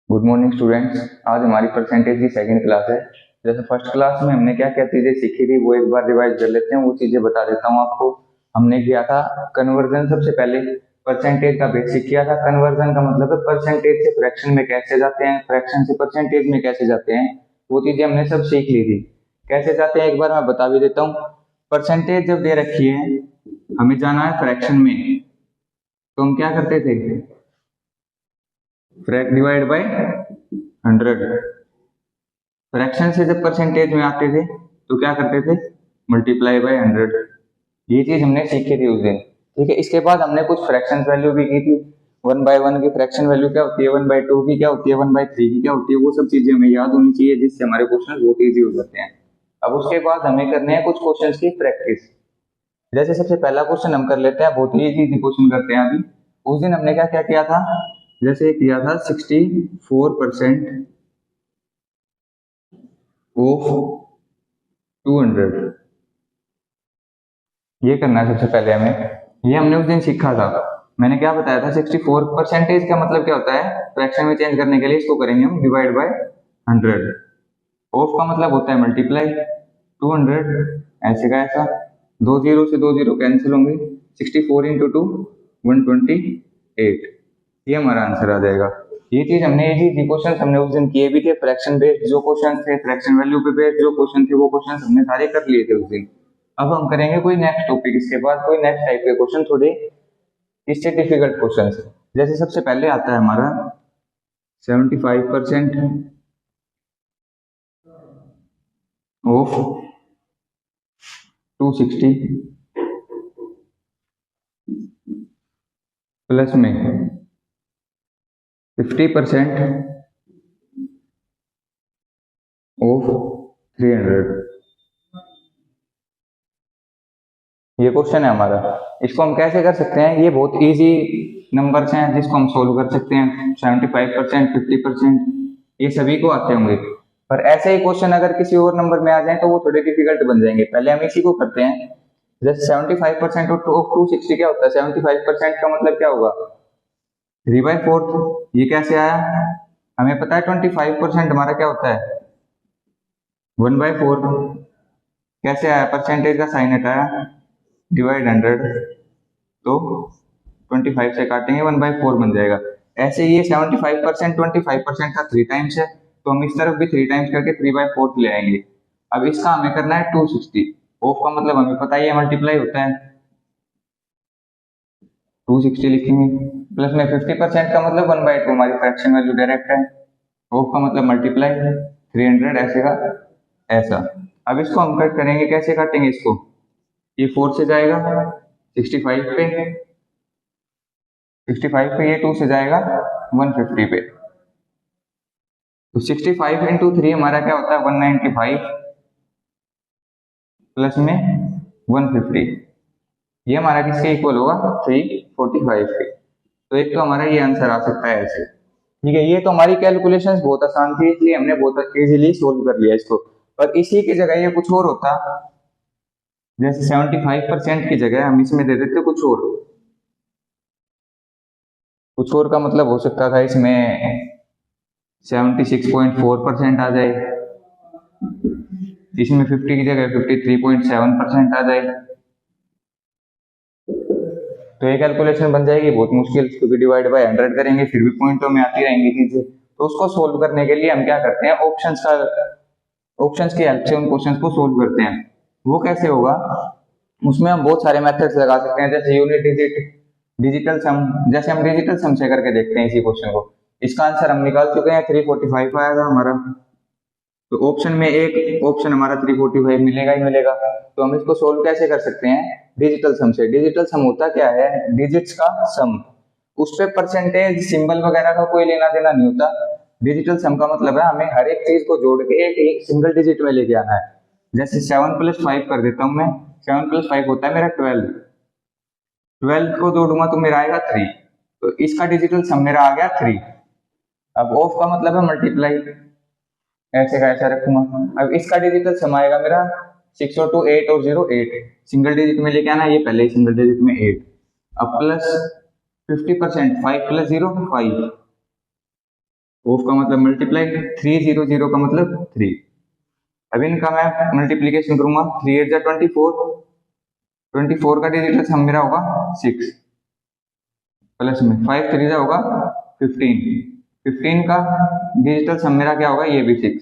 Good morning students. आज हमारी percentage की सेकंड क्लास है। जैसे फर्स्ट क्लास में हमने क्या क्या चीजें सीखी थी वो एक बार रिवाइज कर लेते हैं। वो चीजें बता देता हूँ आपको। हमने किया था कन्वर्जन, सबसे पहले परसेंटेज का बेसिक किया था। कन्वर्जन का मतलब है परसेंटेज से फ्रैक्शन में कैसे जाते हैं, फ्रैक्शन से परसेंटेज में कैसे जाते हैं। वो चीजें हमने सब सीख ली थी। कैसे जाते हैं एक बार मैं बता भी देता हूँ। परसेंटेज जब दे रखी है, हमें जाना है फ्रैक्शन में, तो हम क्या करते थे, फ्रैक डिवाइड बाय 100। फ्रैक्शन से जब परसेंटेज में आते थे तो क्या करते थे, मल्टीप्लाई बाय 100। ये चीज हमने सीखी थी उस दिन। ठीक है, इसके बाद हमने कुछ फ्रैक्शन वैल्यू भी की थी। 1/1 की फ्रैक्शन वैल्यू क्या होती है, 1/2 की क्या होती है, 1/3 की क्या होती है। वो सब चीजें हमें याद होनी चाहिए, जिससे हमारे क्वेश्चन बहुत ईजी हो जाते हैं। अब उसके बाद हमें करने हैं कुछ क्वेश्चन की प्रैक्टिस। जैसे सबसे पहला क्वेश्चन हम कर लेते हैं, बहुत ही इजी क्वेश्चन करते हैं अभी। उस दिन हमने क्या क्या किया था, जैसे किया था 64% ऑफ 200। ये करना है सबसे पहले हमें। ये हमने उस दिन सीखा था। मैंने क्या बताया था, 64% का मतलब क्या होता है, फ्रैक्शन में चेंज करने के लिए इसको करेंगे हम डिवाइड बाय 100। ऑफ का मतलब होता है मल्टीप्लाई 200, ऐसे का ऐसा। दो जीरो से दो जीरो कैंसिल होंगे। 64 इंटू 2 128। ये हमारा आंसर आ जाएगा। ये चीज हमने इजी क्वेश्चन हमने उस दिन किए भी थे। फ्रैक्शन बेस्ड जो क्वेश्चन थे, फ्रैक्शन वैल्यू पे बेस्ड जो क्वेश्चन थे, वो क्वेश्चन हमने सारे कर लिए थे उस दिन। अब हम करेंगे कोई नेक्स्ट टॉपिक, इसके बाद कोई नेक्स्ट टाइप के क्वेश्चन, थोड़े इससे डिफिकल्ट क्वेश्चन। जैसे सबसे पहले आता है हमारा 75% ऑफ 260 प्लस में 50% ऑफ 300। ये क्वेश्चन है हमारा। इसको हम कैसे कर सकते हैं, ये बहुत इजी नंबर्स हैं जिसको हम सोल्व कर सकते हैं। 75%, 50%, ये सभी को आते होंगे। पर ऐसे ही क्वेश्चन अगर किसी और नंबर में आ जाए तो वो थोड़े डिफिकल्ट बन जाएंगे। पहले हम इसी को करते हैं। जैसे 75% ऑफ 260 क्या होता है, 75% का मतलब क्या होगा, 3/4। ये कैसे आया, हमें पता है 25% हमारा क्या होता है, 1/4। कैसे आया, परसेंटेज का साइन हटाया, डिवाइड 100, तो 25 से काटेंगे 1/4 बन जाएगा। ऐसे ये 75% 25% का 3 टाइम्स है, तो हम इस तरफ भी 3 टाइम्स करके 3/4 ले आएंगे। अब इसका हमें करना है 260। ऑफ का मतलब हमें पता ही है मल्टीप्लाई होता है, 260 लिखेंगे। प्लस में 50% का मतलब 1/2, हमारी फ्रैक्शन वैल्यू डायरेक्ट है। ऑफ का मतलब मल्टीप्लाई 300, ऐसे का ऐसा। अब इसको हम कट करेंगे, कैसे काटेंगे इसको, ये 4 से जाएगा 65 पे, 65 पे ये 2 से जाएगा 150 पे। तो 65 इंटू 3 हमारा क्या होता है, 195 प्लस में 150। ये हमारा किसके इक्वल होगा, 345 के। तो एक तो हमारा ये आंसर आ सकता है ऐसे। ठीक है, ये तो हमारी कैलकुलेशंस बहुत आसान थी, इसलिए हमने बहुत इजीली सोल्व कर लिया इसको। पर इसी की जगह ये कुछ और होता, जैसे 75% की जगह हम इसमें दे देते कुछ और। कुछ और का मतलब हो सकता था इसमें 76.4% आ जाए, इसमें 50 की जगह 53.7% आ जाए। तो ये कैलकुलेशन बन जाएगी बहुत मुश्किल, क्योंकि डिवाइड बाय 100 करेंगे फिर भी पॉइंटों में आती रहेंगी चीजें। तो उसको सोल्व करने के लिए हम क्या करते हैं, ऑप्शंस की हेल्प से उन क्वेश्चंस को सोल्व करते हैं। वो कैसे होगा, उसमें हम बहुत सारे मेथड्स लगा सकते हैं, जैसे यूनिट डिजिट, डिजिटल सम। जैसे हम डिजिटल सम से करके देखते हैं इसी क्वेश्चन को। इसका आंसर हम निकाल चुके हैं, 345 आया था हमारा। तो ऑप्शन में एक ऑप्शन हमारा 345 मिलेगा ही मिलेगा। तो हम इसको सोल्व कैसे कर सकते हैं, डिजिटल सम से। डिजिटल सम होता क्या है, डिजिट्स का सम। उस पे परसेंटेज सिंबल वगैरह का कोई लेना देना नहीं होता। डिजिटल सम का मतलब है हमें हर एक चीज को जोड़ के एक सिंगल डिजिट में लेके आना है। जैसे 7 + 5 कर देता हूं मैं। 7 + 5 होता है मेरा 12। 12 को जोड़ूंगा तो मेरा आएगा 3। तो इसका डिजिटल सम मेरा आ गया 3। अब ऑफ का मतलब है मल्टीप्लाई, ऐसे का ऐसा रखूंगा। अब इसका डिजिटल सम आएगा मेरा 6 और 2 8 और 0 8। सिंगल डिजिट में लेके आना, ये पहले ही सिंगल डिजिट में 8। अब प्लस 50%, 5 + 0 5। ऑफ का मतलब मल्टीप्लाई, 300 का मतलब 3। अब इनका मैं मल्टीप्लीकेशन करूंगा, 3 8 जा 24, 24 का डिजिटल सम मेरा होगा 6, प्लस में 5 3 जा होगा 15, 15 का डिजिटल सम मेरा क्या होगा, ये भी 6,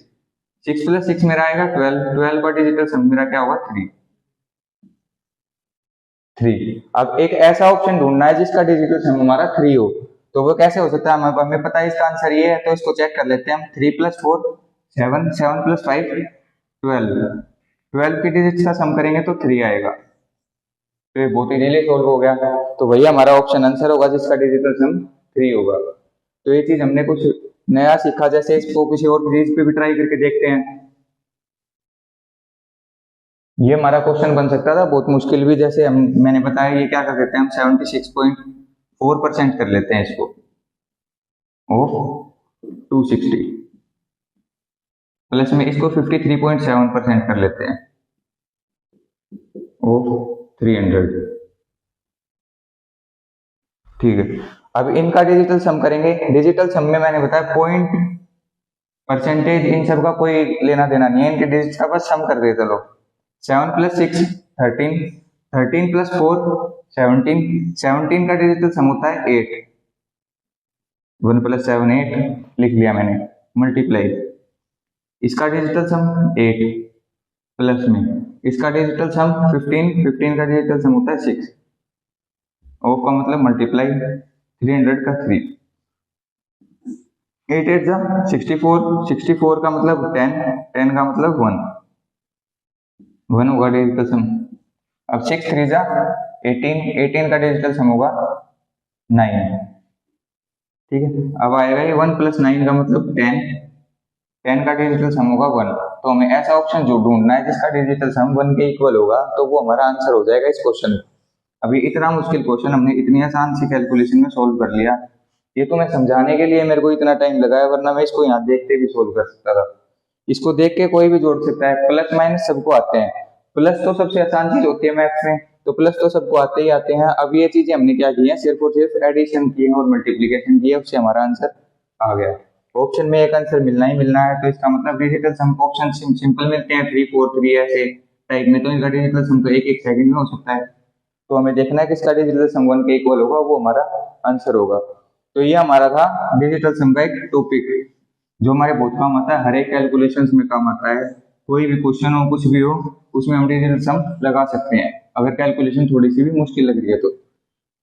6 प्लस 6 मेरा आएगा 12, 12 का डिजिटल सम मेरा क्या होगा 3, 3। अब एक ऐसा ऑप्शन ढूंढना है जिसका डिजिटल सम हमारा 3 हो, तो वो कैसे हो सकता है, हमें पता है इसका आंसर ये है, तो इसको चेक कर लेते हैं हम। 3 प्लस 4 7, 7 प्लस 5 12, 12 की डिजिट का सम करेंगे तो 3 आएगा, तो ये बहुत इजीली सोल्व हो गया। तो वही हमारा ऑप्शन आंसर होगा जिसका डिजिटल सम 3 होगा। तो ये चीज हमने कुछ नया सीखा, जैसे इसको किसी और चीज पे भी ट्राई करके देखते हैं। ये हमारा क्वेश्चन बन सकता था बहुत मुश्किल भी, जैसे मैंने बताया, ये क्या कर देते हैं हम 76.4% कर लेते हैं इसको ऑफ 260, प्लस में इसको 53.7% कर लेते हैं ऑफ 300। ठीक है, अब इनका डिजिटल सम करेंगे। डिजिटल सम में मैंने बताया पॉइंट परसेंटेज इन सब का कोई लेना देना नहीं है, इनके डिजिट का बस सम कर देते लोग। 7 प्लस 6 13, 13 प्लस 4 17, 17 का डिजिटल सम होता है 8, 1 प्लस 7 8 लिख लिया मैंने, मल्टीप्लाई इसका डिजिटल सम 8, प्लस में इसका डिजिटल सम 15, 15 का डिजिटल सम होता है 6, ऑफ का मतलब मल्टीप्लाई 300 का 3, 8 8 जा 64, 64 का मतलब 10, 10 का मतलब 1 होगा डिजिटल सम। अब 6 3 जा 18, 18 का डिजिटल सम होगा 9। ठीक है, अब आएगा ये 1 प्लस 9 का मतलब 10, 10 का डिजिटल सम होगा 1। तो हमें ऐसा ऑप्शन जो ढूंढना है जिसका डिजिटल सम 1 के इक्वल होगा, तो वो हमारा आंसर हो जाएगा इस क्वेश्चन में। अभी इतना मुश्किल क्वेश्चन हमने इतनी आसान सी कैलकुलेशन में सोल्व कर लिया। ये तो मैं समझाने के लिए मेरे को इतना टाइम लगाया, वरना मैं इसको यहाँ देखते भी सोल्व कर सकता था। इसको देख के कोई भी जोड़ सकता है, प्लस माइनस सबको आते हैं, प्लस तो सबसे आसान चीज होती है मैथ्स में, तो प्लस तो सबको आते ही आते हैं। अब ये चीजें हमने क्या की है, सिर्फ और सिर्फ एडिशन की है और मल्टीप्लीकेशन की है, उससे हमारा आंसर आ गया। ऑप्शन में एक आंसर मिलना ही मिलना है, तो इसका मतलब डिजिटल सम ऑप्शन सिंपल मिलते हैं, 3 4 3 ऐसे टाइप में, तो इनका डिजिटल सम तो एक एक सेकंड में हो सकता है। तो हमें देखना है किसका डिजिटल सम 1 के इक्वल होगा, वो हमारा आंसर होगा। तो ये हमारा था डिजिटल सम का एक टॉपिक, जो हमारे बहुत काम आता है, हर एक कैलकुलेशंस में काम आता है। कोई भी क्वेश्चन हो, कुछ भी हो, उसमें हम डिजिटल सम लगा सकते हैं अगर कैलकुलेशन थोड़ी सी भी मुश्किल लग रही है तो।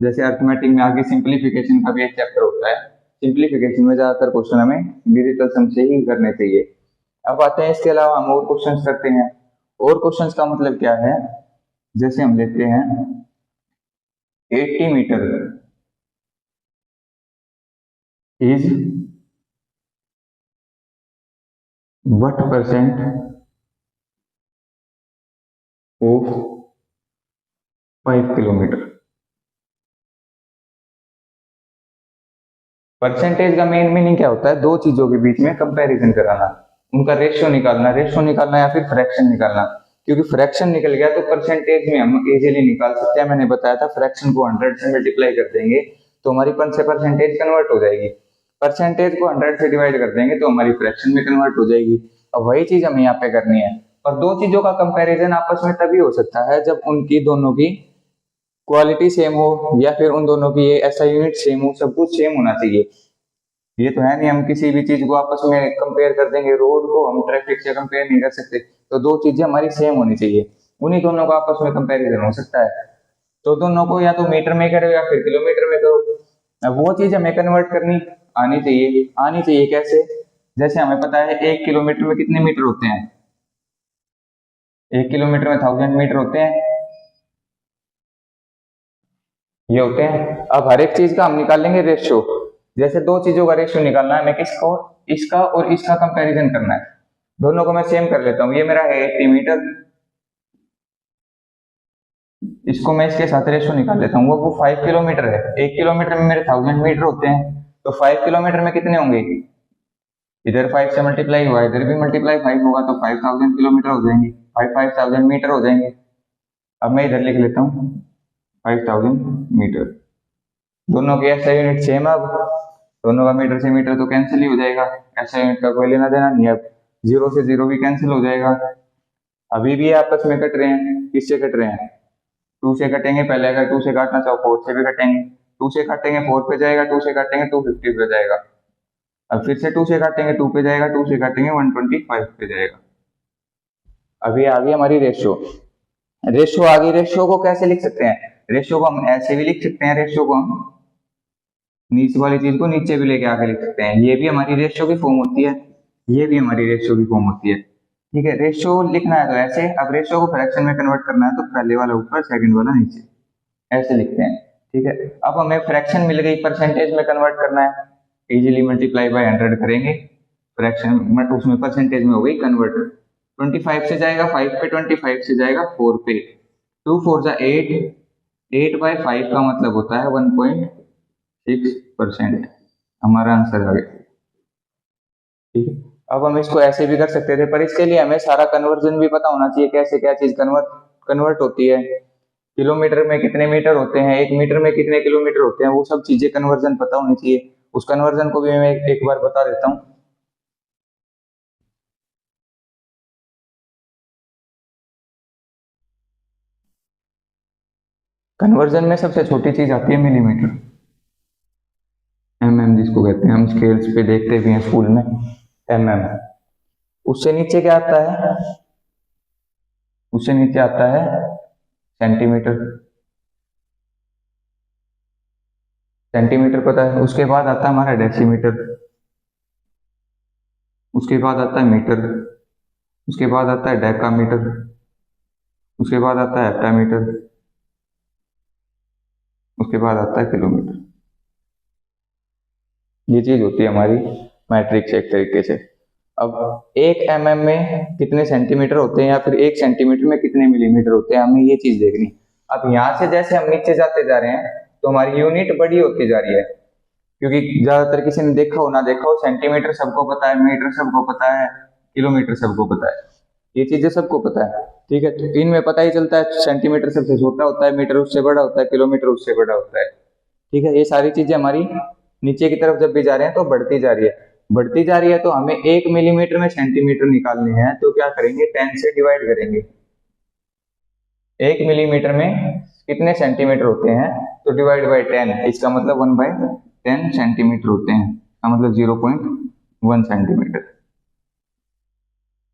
जैसे अर्थमेटिक में आगे सिंप्लीफिकेशन का भी एक चैप्टर होता है, सिंप्लीफिकेशन में ज्यादातर क्वेश्चन हमें डिजिटल सम से ही करने चाहिए। अब आते हैं, इसके अलावा हम और क्वेश्चन करते हैं। और क्वेश्चन का मतलब क्या है, जैसे हम लेते हैं 80 metre is what percent of 5 kilometre. Percentage का मेन मीनिंग क्या होता है, दो चीजों के बीच में कंपैरिजन कराना, उनका रेशियो निकालना या फिर फ्रैक्शन निकालना। क्योंकि फ्रैक्शन निकल गया तो परसेंटेज में हम इजीली निकाल सकते हैं। मैंने बताया था फ्रैक्शन को 100 से मल्टीप्लाई कर देंगे तो हमारी परसेंटेज कन्वर्ट हो जाएगी, परसेंटेज को 100 से डिवाइड कर देंगे तो हमारी फ्रैक्शन में कन्वर्ट हो जाएगी। अब वही चीज हमें यहाँ पे करनी है। और दो चीजों का कंपैरिजन आपस में तभी हो सकता है जब उनकी दोनों की क्वालिटी सेम हो, या फिर उन दोनों की ऐसा यूनिट सेम हो, सब कुछ सेम होना चाहिए। ये तो है नहीं हम किसी भी चीज को आपस में कंपेयर कर देंगे, रोड को हम ट्रैफिक से कंपेयर नहीं कर सकते, तो दो चीजें हमारी सेम होनी चाहिए, उन्हीं दोनों का आपस में कंपेरिजन हो सकता है। तो दोनों को या तो मीटर में करो या फिर किलोमीटर में करो। अब वो चीज हमें कन्वर्ट करनी आनी चाहिए कैसे, जैसे हमें पता है 1 किलोमीटर में कितने मीटर होते हैं, 1 किलोमीटर में 1000 मीटर होते हैं, ये होते हैं। अब हर एक चीज का हम निकाल लेंगे रेशियो, जैसे दो चीजों का रेशियो निकालना है, हमें किसको, इसका और इसका कंपैरिजन करना है। दोनों को मैं सेम कर लेता हूँ, ये मेरा है 80 मीटर, इसको मैं इसके साथ रेशियो निकाल लेता हूँ, वो 5 किलोमीटर है। 1 किलोमीटर में मेरे 1000 मीटर होते हैं, तो 5 किलोमीटर में कितने होंगे, इधर 5 से मल्टीप्लाई हुआ, इधर भी मल्टीप्लाई 5 होगा, तो 5000 किलोमीटर हो जाएंगे, 5000 मीटर हो जाएंगे। अब मैं इधर लिख लेता हूँ 5000 मीटर, दोनों के ऐसा यूनिट सेम। अब दोनों का मीटर से मीटर तो कैंसिल ही हो जाएगा, ऐसे यूनिट का कोई लेना देना नहीं है। अब जीरो से जीरो भी कैंसिल हो जाएगा। अभी भी ये आपस में कट रहे हैं, किससे कट रहे हैं? टू से कटेंगे, पहले अगर टू से काटना चाहो फोर से भी कटेंगे, टू से काटेंगे फोर पे जाएगा, टू से काटेंगे 250 पे जाएगा, अब फिर से टू से काटेंगे टू पे जाएगा, टू से काटेंगे 125 पे जाएगा। अभी आ गई हमारी रेशियो। रेशियो आ गई। रेशियो को कैसे लिख सकते हैं? रेशियो को हम ऐसे भी लिख सकते हैं, रेशियो को हम नीचे वाली चीज को नीचे भी लेके आके लिख सकते हैं, ये भी हमारी रेशियो की फॉर्म होती है, ये भी हमारी रेशियो की फॉर्म होती है। ठीक है, रेशियो लिखना है तो ऐसे, अब रेशियो को फ्रैक्शन में कन्वर्ट करना है तो पहले वाला ऊपर सेकंड वाला नीचे, ऐसे लिखते हैं। ठीक है, अब हमें फ्रैक्शन मिल गई, परसेंटेज में कन्वर्ट करना है, इजीली मल्टीप्लाई बाय 100 करेंगे, फ्रैक्शन में उसमें परसेंटेज में हो गई कन्वर्ट। 25 से जाएगा 5 पे, 25 से जाएगा 4 पे, 2 4 जा 8, 8/5 का मतलब होता है 1.6%, हमारा आंसर आ गया। ठीक है, अब हम इसको ऐसे भी कर सकते थे, पर इसके लिए हमें सारा कन्वर्जन भी पता होना चाहिए, कैसे क्या चीज कन्वर्ट होती है, किलोमीटर में कितने मीटर होते हैं, एक मीटर में कितने किलोमीटर होते हैं, वो सब चीजें कन्वर्जन पता होनी चाहिए। उस कन्वर्जन को भी मैं एक बार बता देता हूँ। कन्वर्जन में सबसे छोटी चीज आती है मिलीमीटर, जिसको कहते हैं, हम स्केल्स पे देखते भी हैं स्कूल में, उससे नीचे क्या आता है? उससे नीचे आता है सेंटीमीटर, सेंटीमीटर पता है। उसके बाद आता है हमारा डेसीमीटर, उसके बाद आता है मीटर, उसके बाद आता है डेकामीटर, उसके बाद आता है हेक्टामीटर, उसके बाद आता है किलोमीटर। ये चीज होती है हमारी मैट्रिक्स एक तरीके से। अब एक में कितने सेंटीमीटर होते हैं, या फिर एक सेंटीमीटर में कितने मिलीमीटर होते हैं, हमें ये चीज देखनी। अब यहाँ से जैसे हम नीचे जाते जा रहे हैं तो हमारी यूनिट बड़ी होती जा रही है, क्योंकि ज्यादातर किसी ने देखा हो ना देखा हो, सेंटीमीटर सबको पता है, मीटर सबको पता है, किलोमीटर सबको पता है, ये चीजें सबको पता है। ठीक है, तो इनमें पता ही चलता है, सेंटीमीटर सबसे छोटा होता है, मीटर उससे बड़ा होता है, किलोमीटर उससे बड़ा होता है। ठीक है, ये सारी चीजें हमारी नीचे की तरफ जब भी जा रहे हैं तो बढ़ती जा रही है, बढ़ती जा रही है। तो हमें 1 मिलीमीटर में सेंटीमीटर निकालने हैं, तो क्या करेंगे? 10 से डिवाइड करेंगे। 1 मिलीमीटर में कितने सेंटीमीटर होते हैं, तो डिवाइड बाई 10, इसका मतलब 1/10 सेंटीमीटर होते हैं, इसका मतलब 0.1 सेंटीमीटर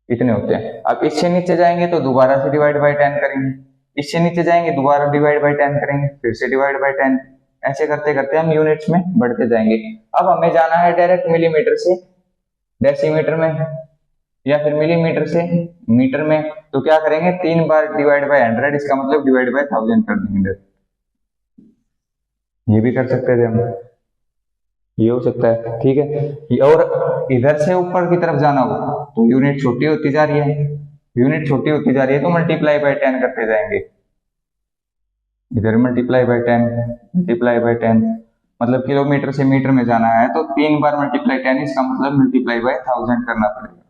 इतने होते हैं। अब इससे नीचे जाएंगे तो दोबारा से डिवाइड बाई 10 करेंगे, इससे नीचे जाएंगे दोबारा डिवाइड बाई 10 करेंगे, फिर से डिवाइड बाई 10, ऐसे करते करते हम यूनिट्स में बढ़ते जाएंगे। अब हमें जाना है डायरेक्ट मिलीमीटर से डेसीमीटर में, या फिर मिलीमीटर से मीटर में, तो क्या करेंगे? 3 बार डिवाइड बाय 100, इसका मतलब डिवाइड बाय 1000 कर देंगे। ये भी कर सकते थे हम, ये हो सकता है। ठीक है, और इधर से ऊपर की तरफ जाना हो तो यूनिट छोटी होती जा रही है, यूनिट छोटी होती जा रही है तो मल्टीप्लाई बाय 10 करते जाएंगे, इधर मल्टीप्लाई बाय 10, मल्टीप्लाई बाय 10, मतलब किलोमीटर से मीटर में जाना है तो 3 बार मल्टीप्लाई 10, इसका मतलब मल्टीप्लाई बाय 1000 करना पड़ेगा।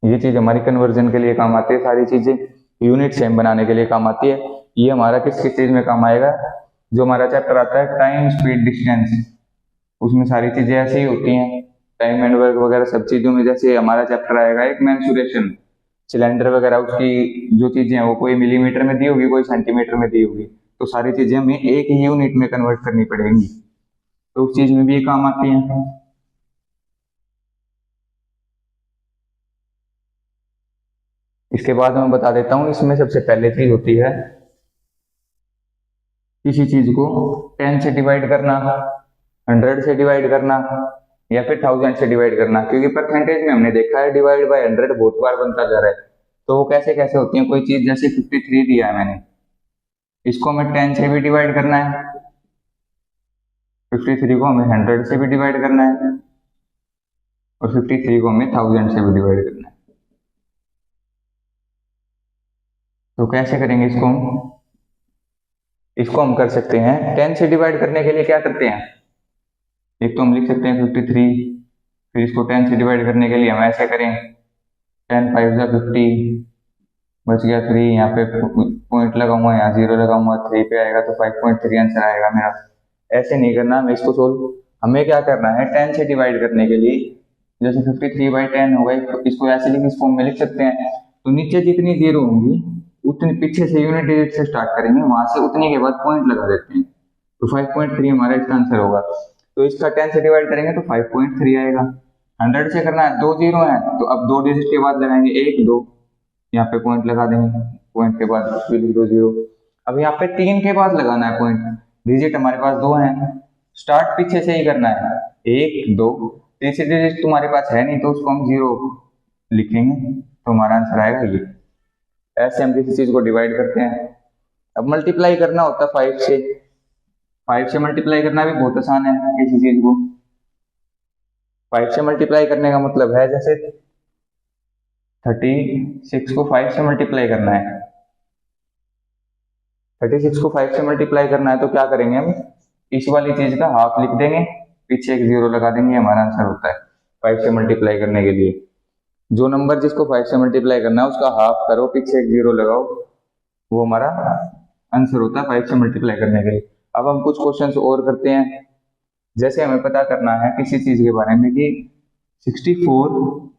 ये चीज हमारी कन्वर्जन के लिए काम आती है, सारी चीजें यूनिट सेम बनाने के लिए काम आती है। ये हमारा किस किस चीज में काम आएगा? जो हमारा चैप्टर आता है टाइम स्पीड डिस्टेंस, उसमें सारी चीजें ऐसे ही होती हैं, टाइम एंड वर्क वगैरह सब चीजों में। जैसे हमारा चैप्टर आएगा एक मेंसुरेशन, सिलेंडर वगैरह, उसकी जो चीजें हैं वो कोई मिलीमीटर में दी होगी, कोई सेंटीमीटर में दी होगी, तो सारी चीजें हमें एक ही यूनिट में कन्वर्ट करनी पड़ेंगी, तो उस चीज में भी ये काम आती है। इसके बाद मैं बता देता हूँ, इसमें सबसे पहले चीज होती है किसी चीज को 10 से डिवाइड करना, 100 से डिवाइड करना, या फिर 1000 से डिवाइड करना, क्योंकि परसेंटेज में हमने देखा है डिवाइड बाय 100 बहुत बार बनता जा रहा है। तो वो कैसे कैसे होती है? कोई चीज जैसे 53 दिया है मैंने, इसको हमें 10 से भी डिवाइड करना है, 53 को हमें 100 से भी डिवाइड करना है, और 53 को हमें 1000 से भी डिवाइड करना है। तो कैसे करेंगे इसको हम? इसको हम कर सकते हैं 10 से डिवाइड करने के लिए क्या करते हैं, एक तो हम लिख सकते हैं 53, फिर इसको 10 से डिवाइड करने के लिए हम ऐसे करें 10 5 जा 50, बच गया 3, यहाँ पे पॉइंट लगाऊंगा, यहाँ 0 लगाऊंगा, 3 पे आएगा तो 5.3 आंसर आएगा मेरा। ऐसे नहीं करना हमें इसको सोल्व, हमें क्या करना है 10 से डिवाइड करने के लिए, जैसे 53/10 होगा, इसको ऐसे लिख इस फॉर्म में लिख सकते हैं। तो नीचे जितनी जीरो होंगी उतने पीछे से यूनिट डिजिट से स्टार्ट करेंगे, वहां से उतने के बाद पॉइंट लगा देते हैं, तो 5.3 हमारा इसका आंसर होगा। तो इसका 10 से डिवाइड करेंगे तो 5.3 आएगा। 100 से करना है, 2 जीरो है तो अब 2 डिजिट के बाद लगाएंगे 1 2, यहाँ पे पॉइंट लगा देंगे, पॉइंट के बाद फिर लिख दो 0। अब यहाँ पे 3 के बाद लगाना है पॉइंट, डिजिट हमारे पास 2 है, स्टार्ट पीछे से ही करना है, 1 2, तीसरी डिजिट तुम्हारे पास है नहीं तो उसको हम 0 लिखेंगे, तो हमारा आंसर आएगा ये। ऐसे हम किसी चीज को डिवाइड करते हैं। अब मल्टीप्लाई करना होता है 5 से मल्टीप्लाई करना भी बहुत आसान है किसी चीज को। 5 से मल्टीप्लाई करने का मतलब है जैसे 36 को 5 से मल्टीप्लाई करना है, 36 को 5 से मल्टीप्लाई करना है तो क्या करेंगे हम, इस वाली चीज का हाफ लिख देंगे, पीछे एक 0 लगा देंगे, हमारा आंसर होता है 5 से मल्टीप्लाई करने के लिए। जो नंबर जिसको 5 से मल्टीप्लाई करना है उसका हाफ करो, पीछे एक 0 लगाओ, वो हमारा आंसर होता है 5 से मल्टीप्लाई करने के लिए। अब हम कुछ क्वेश्चंस और करते हैं। जैसे हमें पता करना है किसी चीज के बारे में कि 64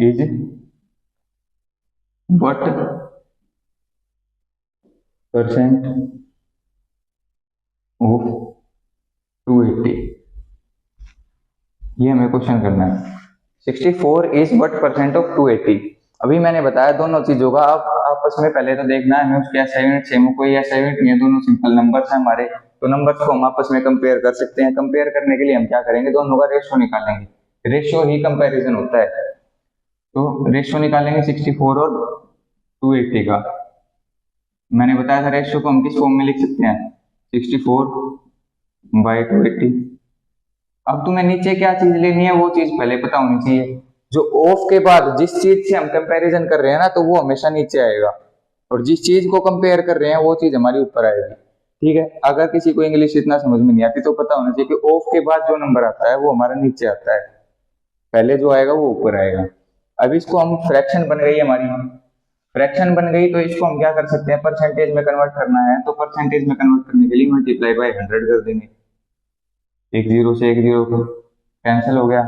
इज व्हाट परसेंट ऑफ 280, ये हमें क्वेश्चन करना है। 64 इज व्हाट परसेंट ऑफ 280। अभी मैंने बताया दोनों चीजों का, अब आपस में पहले तो देखना है हमें उसके ऐसा यूनिट सेम, कोई ऐसा यूनिट नहीं है, दोनों सिंपल नंबर्स हैं हमारे, तो नंबर्स को हम आपस में कंपेयर कर सकते हैं। कंपेयर करने के लिए हम क्या करेंगे, दोनों का रेशियो निकालेंगे, रेशियो ही कंपैरिजन होता है। तो रेशियो निकालेंगे 64 और 280 का। मैंने बताया था रेशियो को हम किस फॉर्म में लिख सकते हैं, 64/280। अब तुम्हें नीचे क्या चीज लेनी है वो चीज पहले पता होनी चाहिए। जो ऑफ के बाद जिस चीज से हम कंपैरिजन कर रहे हैं ना, तो वो हमेशा नीचे आएगा, और जिस चीज को कंपेयर कर रहे हैं वो चीज हमारी ऊपर आएगी। ठीक है, अगर किसी को इंग्लिश इतना समझ में नहीं आती तो पता होना चाहिए कि ऑफ के बाद जो नंबर आता है वो हमारा नीचे आता है, पहले जो आएगा वो ऊपर आएगा। अब इसको हम फ्रैक्शन बन गई हमारी, फ्रैक्शन बन गई तो इसको हम क्या कर सकते हैं, परसेंटेज में कन्वर्ट करना है, तो परसेंटेज में कन्वर्ट करने के लिए मल्टीप्लाई बाय 100 कर देंगे, एक 0 से एक 0 को कैंसिल हो गया।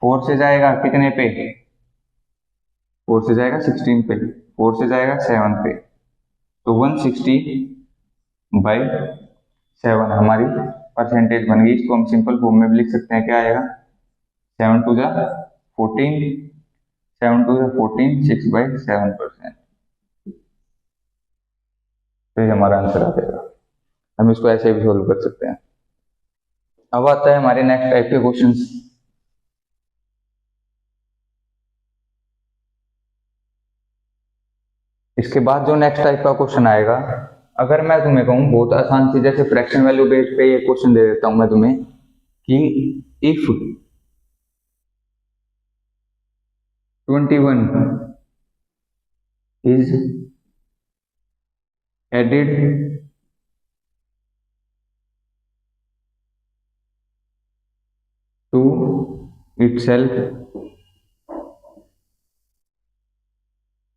4 से जाएगा कितने पे, 4 से जाएगा 16 पे, 4 से जाएगा 7 पे, तो 160/7 हमारी परसेंटेज बन गई। इसको हम सिंपल फॉर्म में भी लिख सकते हैं, क्या आएगा 7 2 14, 7 2 14, 6/7%, तो ये हमारा आंसर आ जाएगा। हम इसको ऐसे भी सोल्व कर सकते हैं। अब आता है हमारे नेक्स्ट टाइप के क्वेश्चंस। इसके बाद जो नेक्स्ट टाइप का क्वेश्चन आएगा, अगर मैं तुम्हें कहूं बहुत आसान सी, जैसे फ्रैक्शन वैल्यू बेस पे ये क्वेश्चन दे देता हूं मैं तुम्हें कि if 21 is added to itself,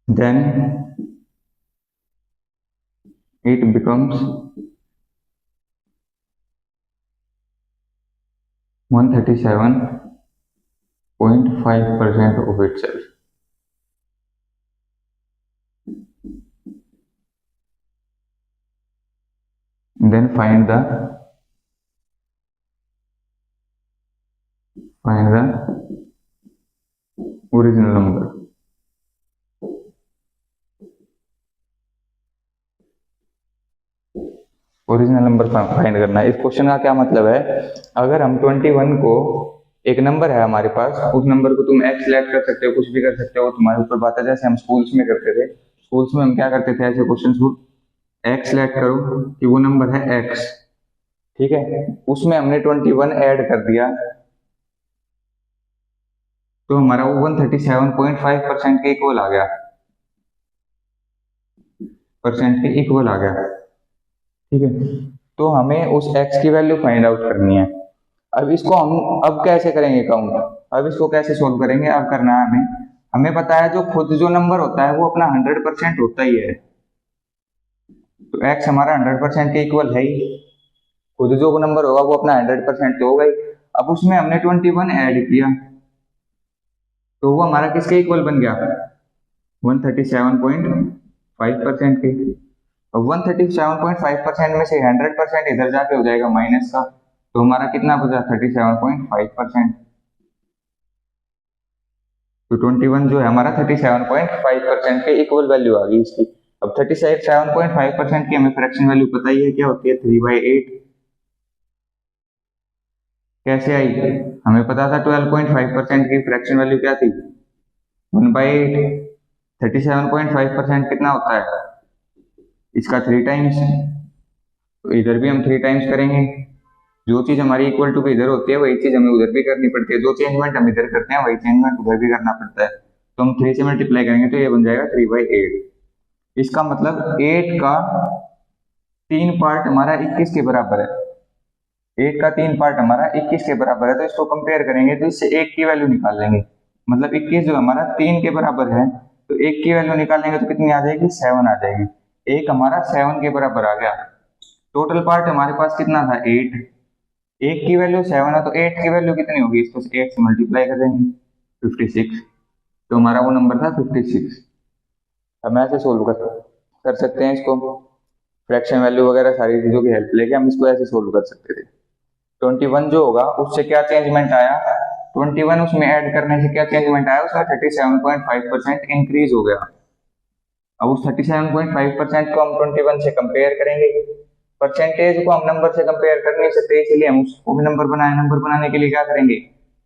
then it becomes 137.5% of itself. Then find the original number. Original number find करना है। इस क्वेश्चन का क्या मतलब है, अगर हम 21 को, एक नंबर है हमारे पास, उस नंबर को तुम एक्स सेलेक्ट कर सकते हो, कुछ भी कर सकते हो, तुम्हारे ऊपर बात है। जैसे हम स्कूल्स में करते थे, स्कूल्स में हम क्या करते थे, ऐसे क्वेश्चन को एक्स सेलेक्ट करो कि वो नंबर है एक्स, ठीक है, उसमें हमने 21 ऐड कर दिया तो हमारा वो 137.5% के इक्वल आ गया, परसेंट के इक्वल आ गया। ठीक है, तो हमें उस x की वैल्यू फाइंड आउट करनी है। अब इसको हम अब कैसे करेंगे काउंट, अब इसको कैसे सोल्व करेंगे, अब करना है हमें, हमें पता है जो खुद जो नंबर होता है वो अपना 100% होता ही है, तो x हमारा 100% के इक्वल है ही, खुद जो नंबर होगा वो अपना 100% तो होगा ही। अब उसमें हमने 21 ऐड किया तो वो हमारा किसके इक्वल बन गया, 137.5% के। अब 137.5% में से 100% इधर जाके हो जाएगा माइनस का, तो हमारा कितना बचा 37.5%। तो 21 जो है हमारा 37.5% के इक्वल वैल्यू आ गई इसकी। अब 37.5% की हमें फ्रैक्शन वैल्यू पता ही है क्या होती है, 3/8। कैसे आई, हमें पता था 12.5% की फ्रैक्शन वैल्यू क्या थी, 1/8। 37.5% कितना होता है, इसका 3 टाइम्स, तो इधर भी हम 3 टाइम्स करेंगे। जो चीज हमारी इक्वल टू इधर होती है वही चीज हमें उधर भी करनी पड़ती है, जो चेंजमेंट हम इधर करते हैं वही चेंजमेंट उधर भी करना पड़ता है। तो हम 3 से मल्टीप्लाई करेंगे तो ये बन जाएगा 3/8। इसका मतलब 8 का 3 पार्ट हमारा 21 के बराबर है, 8 का 3 पार्ट हमारा 21 के बराबर है। तो इसको कंपेयर करेंगे तो इससे 1 की वैल्यू निकाल लेंगे, मतलब 21 जो हमारा 3 के बराबर है, तो 1 की वैल्यू निकालेंगे तो कितनी आ जाएगी, 7 आ जाएगी। 1 हमारा 7 के बराबर आ गया। टोटल पार्ट हमारे पास कितना था, 8। 1 की वैल्यू 7 है तो 8 की वैल्यू कितनी होगी, इसको 8 से मल्टीप्लाई कर देंगे, 56। तो हमारा वो नंबर था 56। हम ऐसे सोल्व कर सकते हैं इसको, फ्रैक्शन वैल्यू वगैरह सारी चीजों की हेल्प लेके हम इसको ऐसे सोल्व कर सकते थे। 21 जो होगा उससे क्या चेंजमेंट आया, 21 उसमें ऐड करने से क्या चेंजमेंट आया, उसमें 37.5% इंक्रीज हो गया। अब उस 37.5% को हम 21 से कंपेयर करेंगे। परसेंटेज को हम नंबर से कंपेयर कर नहीं सकते, इसलिए हम उसको भी नंबर बनाए, नंबर बनाने के लिए क्या करेंगे,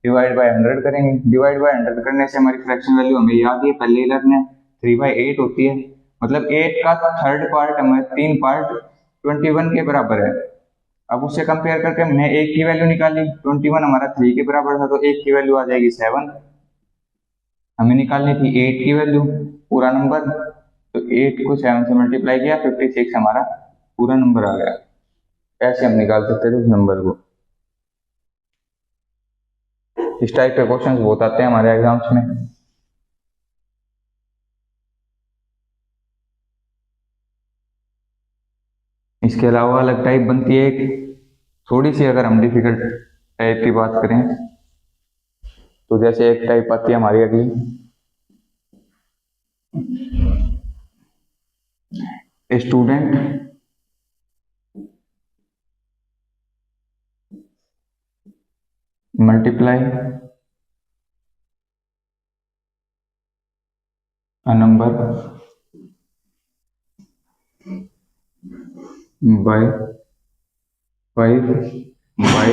डिवाइड बाय 100 करेंगे। डिवाइड बाय 100 करने से हमारी फ्रैक्शन वैल्यू हमें याद है, पहले ही लर्न है, 3/8 होती है। मतलब 8 का थर्ड पार्ट हमें 3 पार्ट 21 के बराबर है। अब उससे कंपेयर करके हमने 1 की वैल्यू निकाली, 21 हमारा 3 के बराबर था, तो 1 की वैल्यू आ जाएगी 7। हमें निकालनी थी 8 की वैल्यू, पूरा नंबर, तो 8 को 7 से मल्टीप्लाई किया, 56 हमारा पूरा नंबर आ गया। ऐसे हम निकाल सकते थे उस नंबर को। इस टाइप के क्वेश्चंस बहुत आते हैं हमारे एग्जाम्स में। इसके अलावा अलग टाइप बनती है एक, थोड़ी सी अगर हम डिफिकल्ट टाइप की बात करें तो जैसे एक टाइप आती है हमारी अगली, student multiply a number by 5 by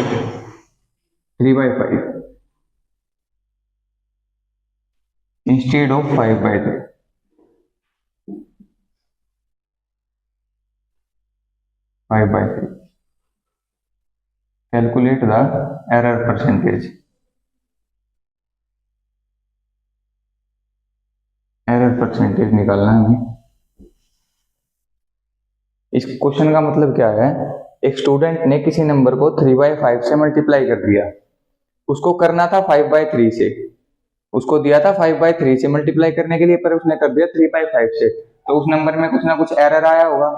3/5 instead of 5/3। 5/3 calculate the error percentage। Error percentage निकालना है हमें। इस क्वेश्चन का मतलब क्या है, एक स्टूडेंट ने किसी नंबर को 3/5 से मल्टीप्लाई कर दिया, उसको करना था 5/3 से, उसको दिया था 5/3 से मल्टीप्लाई करने के लिए, पर उसने कर दिया 3/5 से, तो उस नंबर में कुछ ना कुछ एरर आया होगा,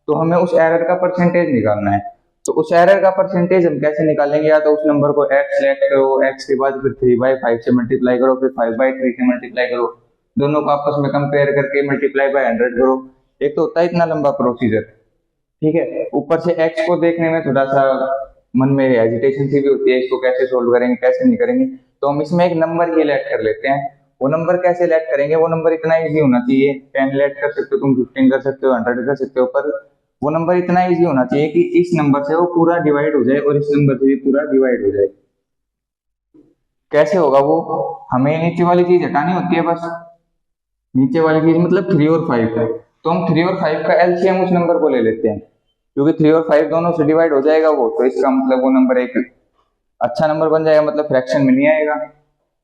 तो हमें उस एरर का परसेंटेज निकालना है। तो उस एरर का परसेंटेज हम कैसे निकालेंगे, या तो उस नंबर को x सेलेक्ट करो, x के बाद फिर 3/5 से मल्टीप्लाई करो, फिर 5/3 से मल्टीप्लाई करो, दोनों को आपस में कंपेयर करके मल्टीप्लाई बाय 100 करो। एक तो होता है इतना लंबा प्रोसीजर, ठीक है, ऊपर से x को देखने में थोड़ा सा मन में हेजिटेशन सी भी होती है, इसको कैसे सोल्व करेंगे कैसे नहीं करेंगे, तो हम इसमें एक नंबर ही लेट कर लेते हैं। वो नंबर कैसे लेट करेंगे, वो नंबर इतना इजी होना चाहिए, 10 लेट कर सकते हो तुम, 15 कर सकते हो, 100 कर सकते हो, पर वो नंबर इतना इजी होना चाहिए कि इस नंबर से वो पूरा डिवाइड हो जाए और इस नंबर से भी पूरा डिवाइड हो जाए। कैसे होगा वो, हमें नीचे वाली चीज हटानी होती है बस, नीचे वाली चीज मतलब 3 और 5 है, तो हम 3 और 5 का एलसीएम उस नंबर को ले लेते हैं, क्योंकि 3 और 5 दोनों से डिवाइड हो जाएगा वो, तो इसका मतलब वो नंबर एक अच्छा नंबर बन जाएगा, मतलब फ्रैक्शन में नहीं आएगा।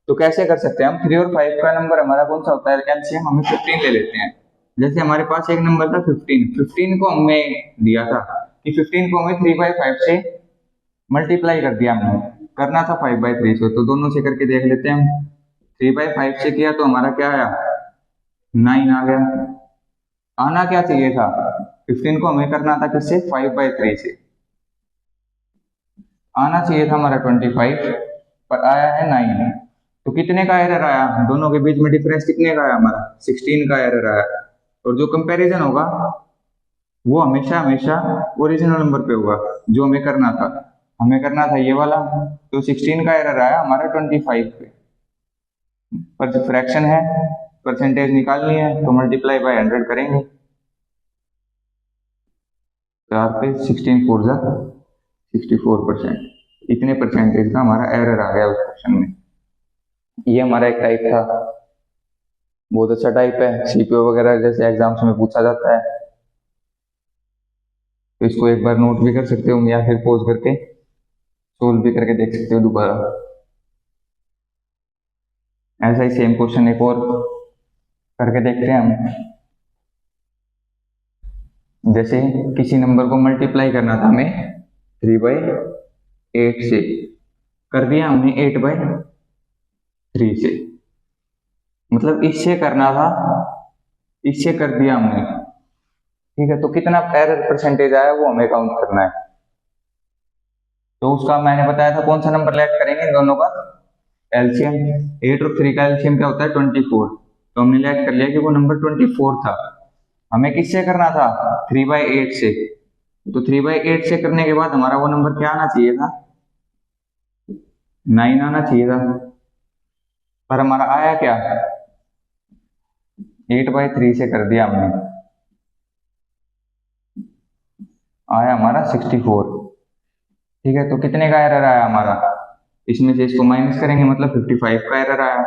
तो कैसे कर सकते हैं हम, 3 और 5 का नंबर हमारा कौन सा होता है एलसीएम, हमें 15 ले लेते हैं। जैसे हमारे पास एक नंबर था 15 को हमें दिया था कि 15 को हमें 3/5 से मल्टीप्लाई कर दिया हमने, करना था 5/3 से, तो दोनों से करके देख लेते हैं हम। 3/5 से किया तो हमारा क्या आया, 9 आ गया। आना क्या चाहिए था, 15 को हमें करना था किससे, 5/3 से। आना चाहिए था हमारा 25, पर आया है 9। तो कितने का एरर आया, दोनों के बीच में डिफरेंस कितने का आया हमारा, 16 का एरर आया। और जो कंपैरिजन होगा वो हमेशा हमेशा ओरिजिनल नंबर पे होगा, जो हमें करना था। हमें करना था ये वाला, तो 16 का एरर आया हमारा 25 पे। पर जो फ्रैक्शन है, परसेंटेज निकालनी है, तो मल्टीप्लाई बाय 100 करेंगे। 4 पे 16 4 जा 64%, इतने परसेंटेज का हमारा एरर आ गया उस क्वेश्चन में। ये हमारा एक टाइप था, बहुत अच्छा टाइप है, सीपीओ वगैरह जैसे एग्जाम्स में पूछा जाता है। तो इसको एक बार नोट भी कर सकते हो या फिर पॉज करके सोल्व भी करके देख सकते हो दोबारा। ऐसा ही सेम क्वेश्चन एक और करके देखते हैं हम। जैसे किसी नंबर को मल्टीप्लाई करना था हमें 3/8 से, कर दिया हमने 8/3 से, मतलब इससे करना था, इससे कर दिया हमने, ठीक है। तो कितना एरर परसेंटेज आया वो हमें काउंट करना है। तो उसका मैंने बताया था कौन सा नंबर लेट करेंगे इन दोनों का एलसीएम। 8 और 3 का एलसीएम क्या होता है, 24। तो हमने लेट कर लिया कि वो नंबर 24 था। हमें किससे करना था, 3/8 से। तो 3/8 से करने के बाद हमारा वो नंबर क्या आना चाहिए था, 9 आना चाहिए था। पर हमारा आया क्या, 8/3 से कर दिया हमने, आया हमारा 64। ठीक है, तो कितने का एरर आया हमारा, इसमें से इसको माइनस करेंगे, मतलब 55 का एरर आया।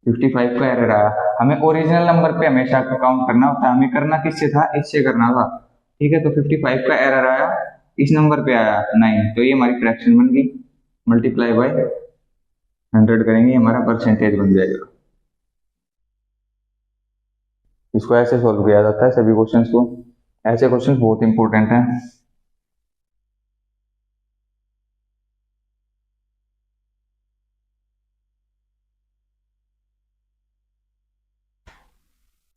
55 का एरर आया। हमें ओरिजिनल नंबर पे हमेशा काउंट करना होता है, हमें करना किससे था, इससे करना था। ठीक है, तो 55 का एरर आया, इस नंबर पे आया 9, तो ये हमारी फ्रैक्शन बन गई। मल्टीप्लाई बाय 100 करेंगे, हमारा परसेंटेज बन जाएगा। इसको ऐसे सॉल्व किया जाता है सभी क्वेश्चंस को। ऐसे क्वेश्चंस बहुत इंपॉर्टेंट हैं।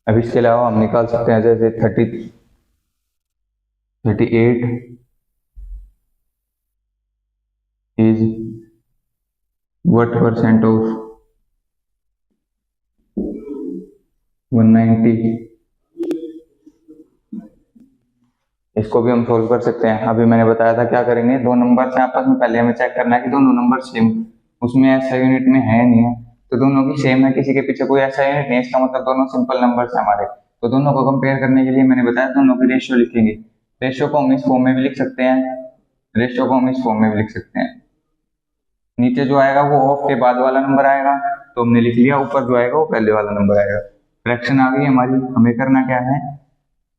अब इसके अलावा हम निकाल सकते हैं जैसे 38 is what percent of 190। इसको भी हम सोल्व कर सकते हैं। अभी मैंने बताया था क्या करेंगे, दो नंबर से आपस में पहले हमें चेक करना है कि दोनों नंबर सेम, उसमें ऐसा यूनिट में है नहीं है, तो दोनों की सेम है, किसी के पीछे कोई ऐसा यूनिट नहीं है, इसका मतलब दोनों सिंपल नंबर्स है हमारे। तो दोनों को कंपेयर करने के लिए मैंने बताया दोनों की रेशियो लिखेंगे। रेशियो को हम इस फॉर्म में भी लिख सकते हैं, रेशियो को हम इस फॉर्म में भी लिख सकते हैं। नीचे जो आएगा वो ऑफ के बाद वाला नंबर आएगा, तो हमने लिख लिया। ऊपर जो आएगा वो पहले वाला नंबर आएगा। फ्रैक्शन आ गई हमारी, हमें करना क्या है,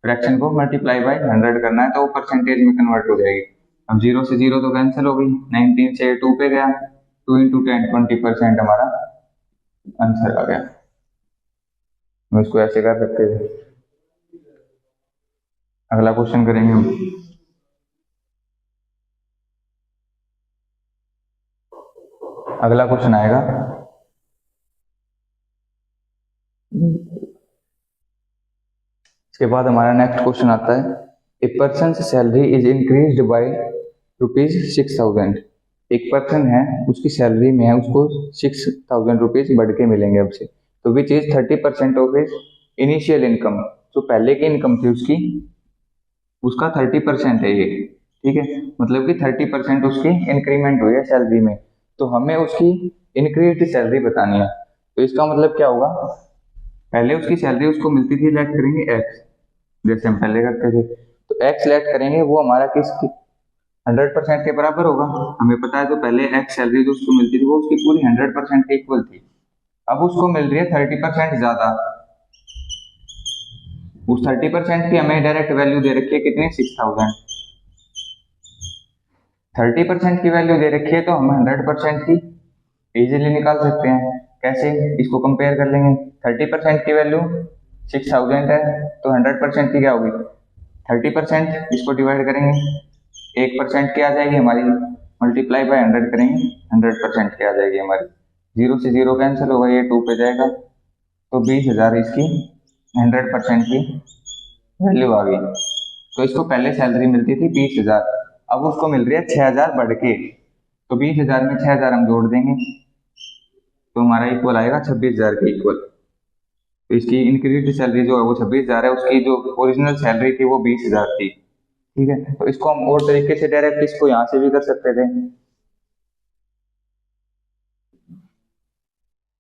फ्रैक्शन को मल्टीप्लाई बाय 100 करना है, तो वो परसेंटेज में कन्वर्ट हो जाएगी। अब 0 से 0 तो कैंसिल हो गई, 19 से 2 पे गया, 2 × 10 20% हमारा आंसर आ गया। हम इसको ऐसे कर सकते थे। अगला क्वेश्चन करेंगे हम। अगला क्वेश्चन आएगा, इसके बाद हमारा नेक्स्ट क्वेश्चन आता है, a person salary is increased by ₹6000। एक पर्सन है, उसकी सैलरी में है, उसको 6000 रुपीज बढ़ के मिलेंगे अब से। तो which is 30% of his initial income. जो पहले की इनकम थी उसकी, उसका 30% है ये। ठीक है, मतलब कि 30% उसकी इंक्रीमेंट हुई है सैलरी में। तो हमें उसकी इंक्रीज सैलरी बतानी है। तो इसका मतलब क्या होगा, पहले उसकी सैलरी उसको मिलती थी, लेट करेंगे एक्स, जैसे हम पहले करते थे। तो एक्स लेट करेंगे, वो हमारा किसकी 100% के बराबर होगा। हमें पता है जो पहले एक्स सैलरी जो उसको मिलती थी वो उसकी पूरी 100% के इक्वल थी। अब उसको मिल रही है 30% ज्यादा। उस 30% की हमें डायरेक्ट वैल्यू दे रखी है कितनी, 6000। 30% की वैल्यू दे रखी है, तो हम 100% की इजीली निकाल सकते हैं। कैसे, इसको कंपेयर कर लेंगे। 30% की वैल्यू 6000 है, तो 100% की क्या होगी 30%, इसको डिवाइड करेंगे, 1% की आ जाएगी हमारी, मल्टीप्लाई बाय 100 करेंगे, 100% की आ जाएगी हमारी। जीरो से जीरो कैंसिल होगा, ये 2 पे जाएगा, तो 20,000 इसकी 100% की वैल्यू आ गई। तो इसको पहले सैलरी मिलती थी 20,000, अब उसको मिल रही है 6,000 बढ़ के, तो 20,000 में 6,000 हम जोड़ देंगे तो हमारा इक्वल आएगा 26,000 के इक्वल। तो इसकी इंक्रीज सैलरी जो है वो 26,000 है, उसकी जो ओरिजिनल सैलरी थी वो 20,000 थी। ठीक है, तो इसको हम और तरीके से डायरेक्ट इसको यहाँ से भी कर सकते थे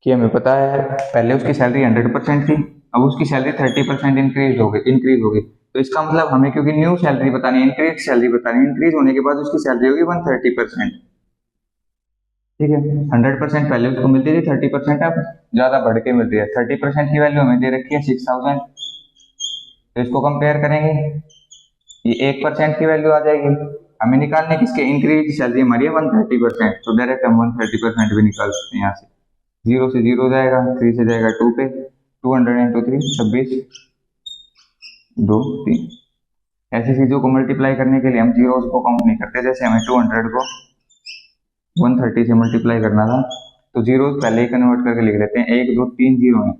कि हमें पता है पहले उसकी सैलरी 100% थी, अब उसकी सैलरी 30% इंक्रीज हो गई। तो इसका मतलब हमें क्योंकि न्यू सैलरी बतानी है, इंक्रीज सैलरी बतानी है, इंक्रीज होने के बाद उसकी सैलरी होगी 130%। ठीक है, 100% पहले उसको मिलती थी, 30% अब ज्यादा बढ़ के मिल रही है। 30% की वैल्यू हमें दे रखी है 6,000, तो इसको कंपेयर करेंगे, ये 1% की वैल्यू आ जाएगी। हमें निकालने किसके, इंक्रीज सैलरी हमारी है 130%, तो डायरेक्ट हम 130% भी निकाल सकते हैं यहाँ से। जीरो से जीरो जाएगा, 3 से जाएगा 2 पे, 200 इंटू 3 26, 2 3। ऐसी चीजों को मल्टीप्लाई करने के लिए हम जीरोस को काउंट नहीं करते, जैसे हमें 200 को 130 से मल्टीप्लाई करना था तो जीरोस पहले ही कन्वर्ट करके लिख लेते हैं, 1 2 3 जीरो है,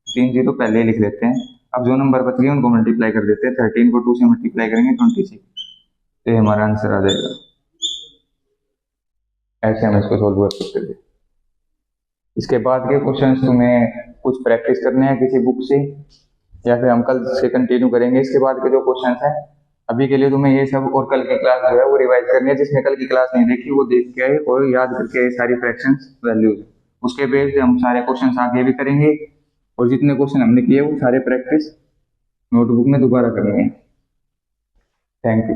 3 जीरो पहले ही लिख लेते हैं। अब जो नंबर बच गए उनको मल्टीप्लाई कर देते हैं, 13 को 2 से मल्टीप्लाई करेंगे 26, तो ये हमारा आंसर आ जाएगा। ऐसे हम इसको सोल्व कर सकते थे। इसके बाद के क्वेश्चंस तुम्हें कुछ प्रैक्टिस करने हैं किसी बुक से, या फिर हम कल से कंटिन्यू करेंगे इसके बाद के जो क्वेश्चंस हैं। अभी के लिए तुम्हें ये सब और कल की क्लास जो है वो रिवाइज करनी है, जिसने कल की क्लास नहीं देखी वो देख के आए और याद करके आए सारी फ्रैक्शंस वैल्यूज। उसके बेस पे हम सारे क्वेश्चंस आगे भी करेंगे, और जितने क्वेश्चन हमने किए वो सारे प्रैक्टिस नोटबुक में दोबारा करेंगे। Thank you.